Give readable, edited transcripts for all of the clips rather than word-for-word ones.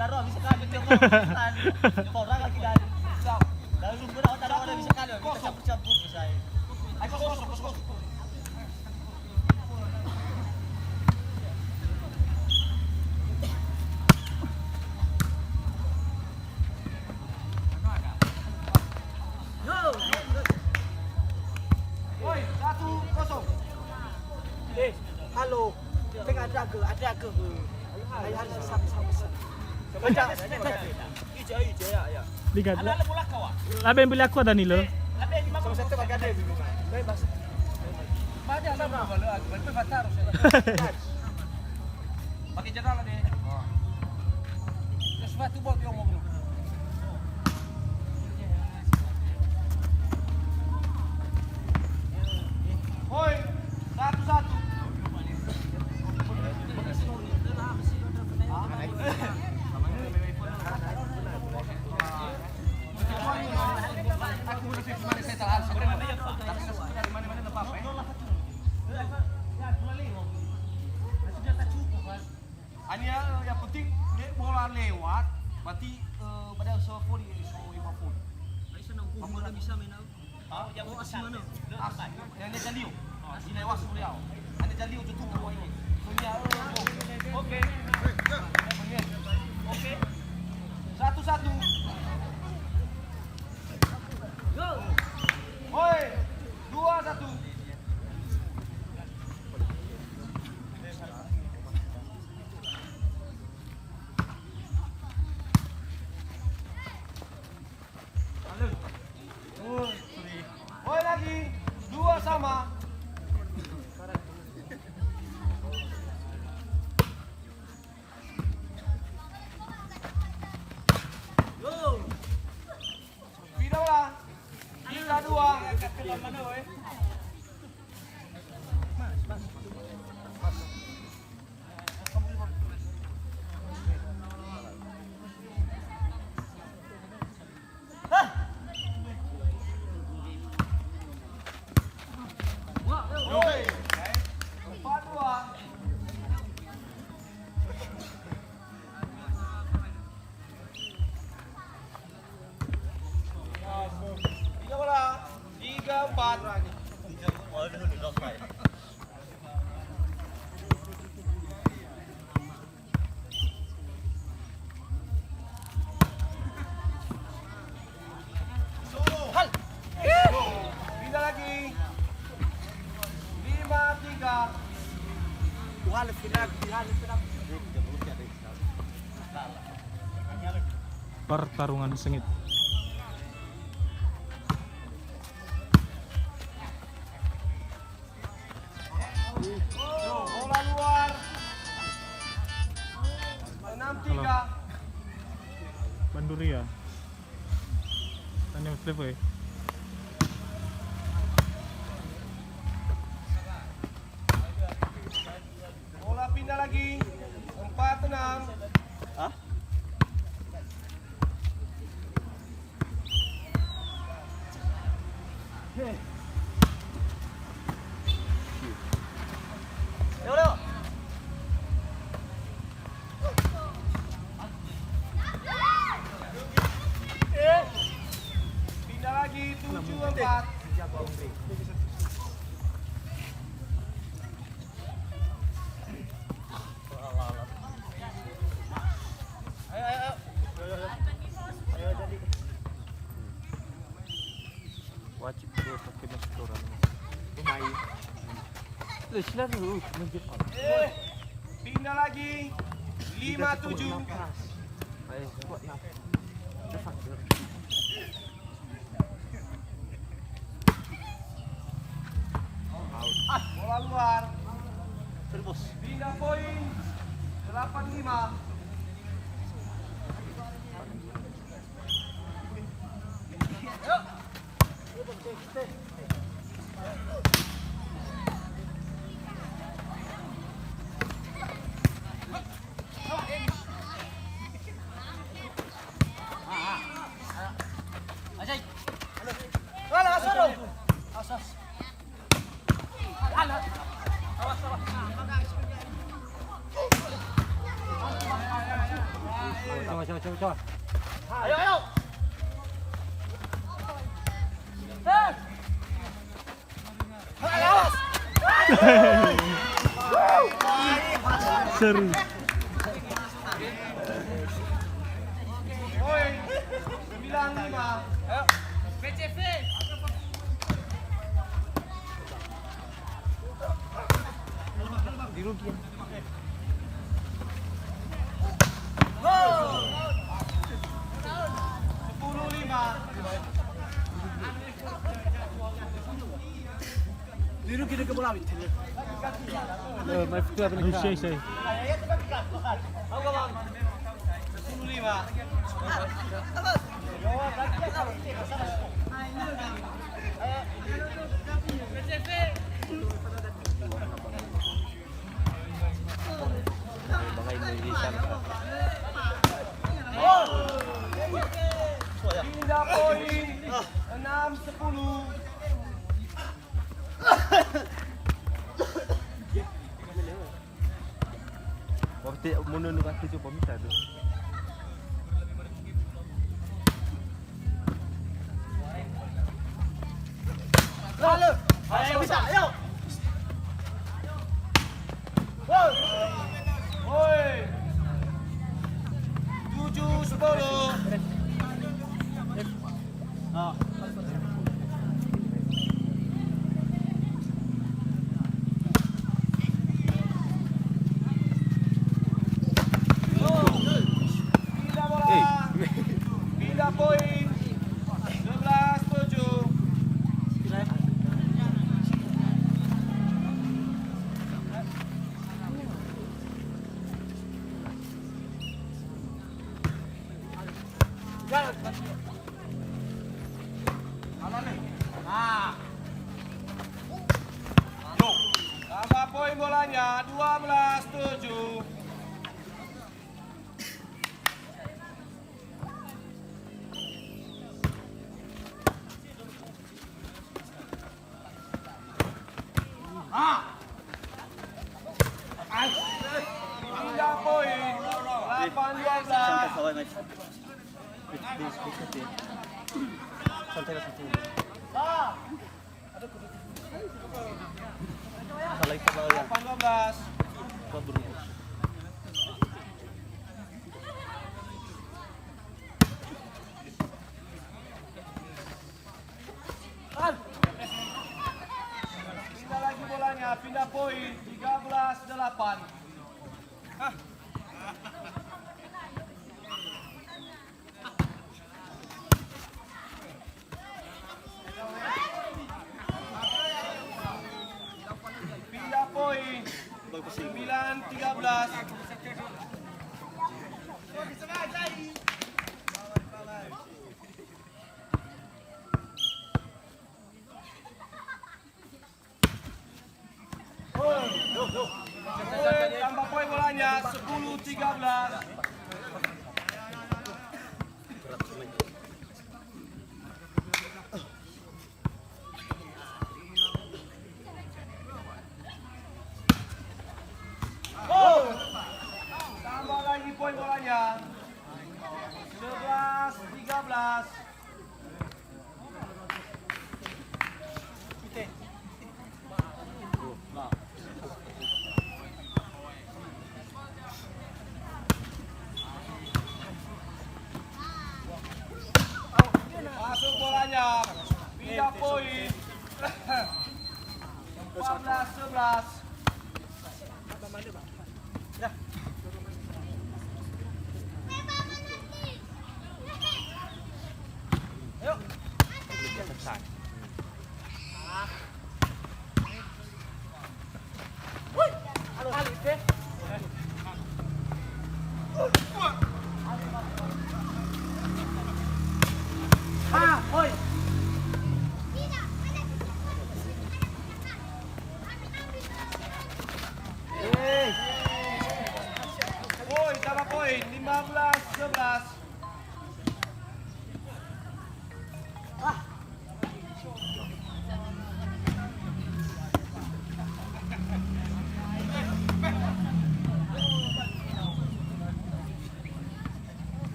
Daro bisa kan yung orang lagi dari. Dari lumbar ako taro ada bisa kan. Bisa campur-campur bisa. Ay kos. Woi, 1-0. Halo. Tengah ada ke. Hai sama-sama. Baca. Ije ya. Ligat. Ada bola kau. Labe yang beli aku Danilo. Ada di mana? Sama-sama bagade. Bebas. Baca sama balo aku. Bal batar pakai jendela deh. Sesuatu buat yang mau. Woi, 1-1. Hanya yang penting bola lewat, berarti pada usaha pun iso 50. Ay sa nang bola bisa main ako. Yang mau asli mana? Yang dia jalio. Di lewat Suriau. Ada jalio tu tunggu ini. Suria. Oke. Oke. 1-1. Woi, 2-1. Woi lagi, 2 sama. Pindah bola. 3-2. Mana weh? Woi. 4-2. Tiga bola. 3-4. Pindah lagi. 5-3. Half final. Pertarungan sengit. Bola luar. 6-3. Banduria. Tanya Steve. Bola pindah lagi. 4-6. Hah? Leo. Pindah lagi 7-4. Ayo. Wajib terus pakai masuk orang. Pemain. Sila dulu menjadi. Pindah lagi 5-7. Buat nafas. Bola luar. Terbos. Pindah poin 8-5. Ajay. Wala, asaro. Asas. Coba. Ayo. Seru. Poin 9-5. Ayo. PCV. Dirugi. Gol. 10-5. Dirugi ke bola itu. Mai fitu apa ni? Saya. Mau gak, Bang? 10-5. Bangga Indonesia. Pindah poin 6-10. Waktu mundur kaki coba minta tu. Ayo bisa, ayo. Woi. 7-10. Pindah bola. Pindah poin 11-7. Tambah poin bolanya 12-7. Pindah poin 8-12. Kawai, Mas. Santai lah situ. Salah itu bawah ya. 8-12. Pindah lagi bolanya, pindah poin 13-8. Pindah poin 9-13. Tambah poin bolanya 10-13. Tambah lagi poin bolanya 11-13. Masuk bolanya, pindah poin 14-11. Poin, tambah poin 15-11.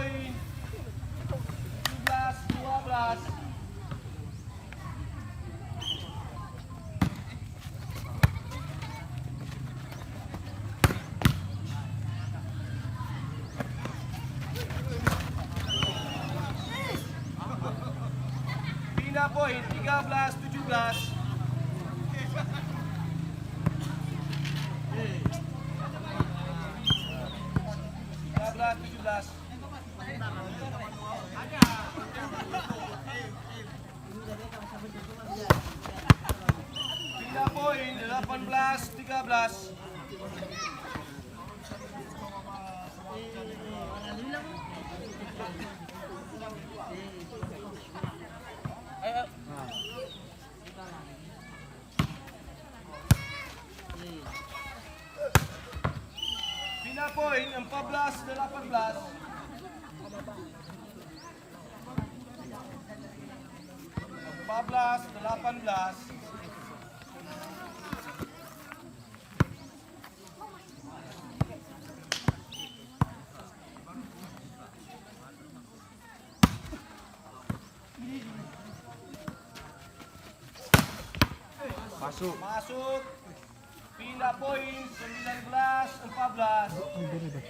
poin 17-12. Pindah poin 13-17. 17. Pindah poin 18-13. Pindah poin 14-18. 14-18. Masuk. Pindah poin 19-14. Jadi dia.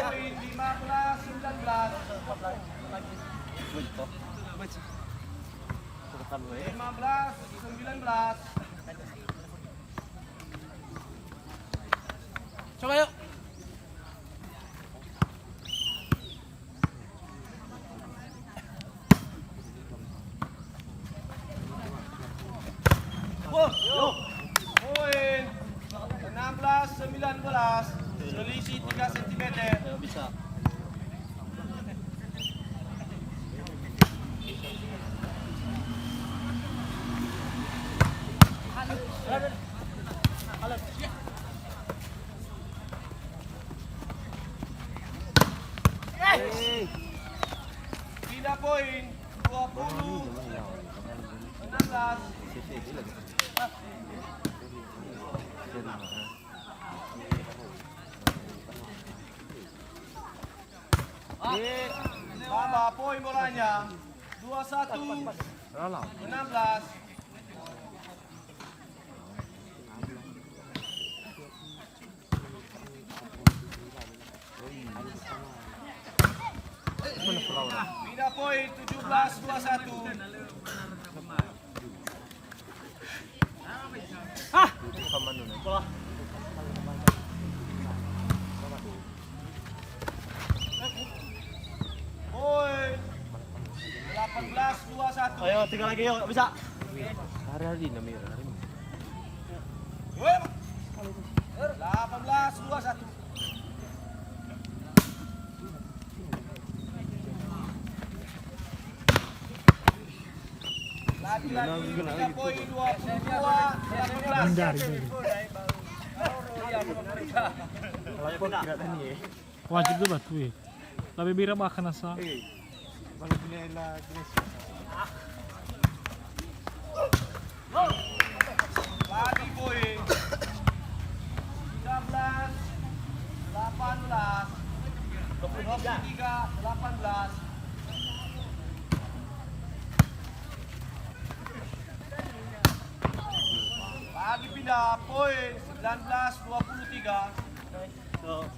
Poin 15-19. 15-19. Coba yuk. Poin 16-19. Selisih 3 cm. Bisa. Pindah poin 20-16. Tambah poin bolanya 21-16. Pindah poin 17-21. Poin 18-21. Ayo, 3 lagi yuk, bisa. Hari-hari na may 18-21. Lagi-lagi 3 poin 22-18. wajib tuh batu eh. Tapi bira makan asa. Lagi poin 13-18. 23-18. Lagi pindah poin 19-23. Poin 20-23.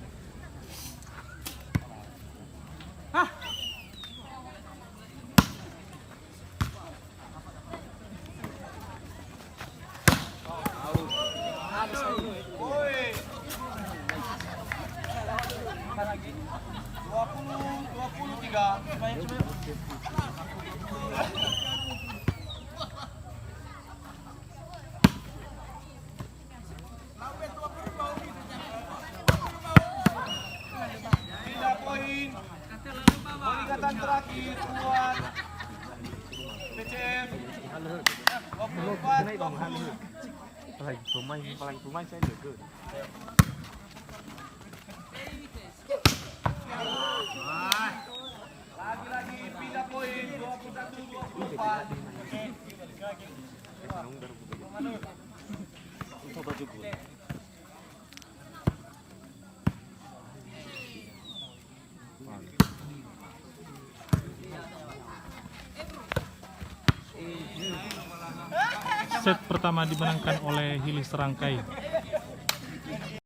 Pindah poin. Peningkatan terakhir buat PCM 24-20. pemain saya jago. Lagi-lagi pindah poin 21-24. Coba juga. Set pertama dimenangkan oleh Hilis Rangkai.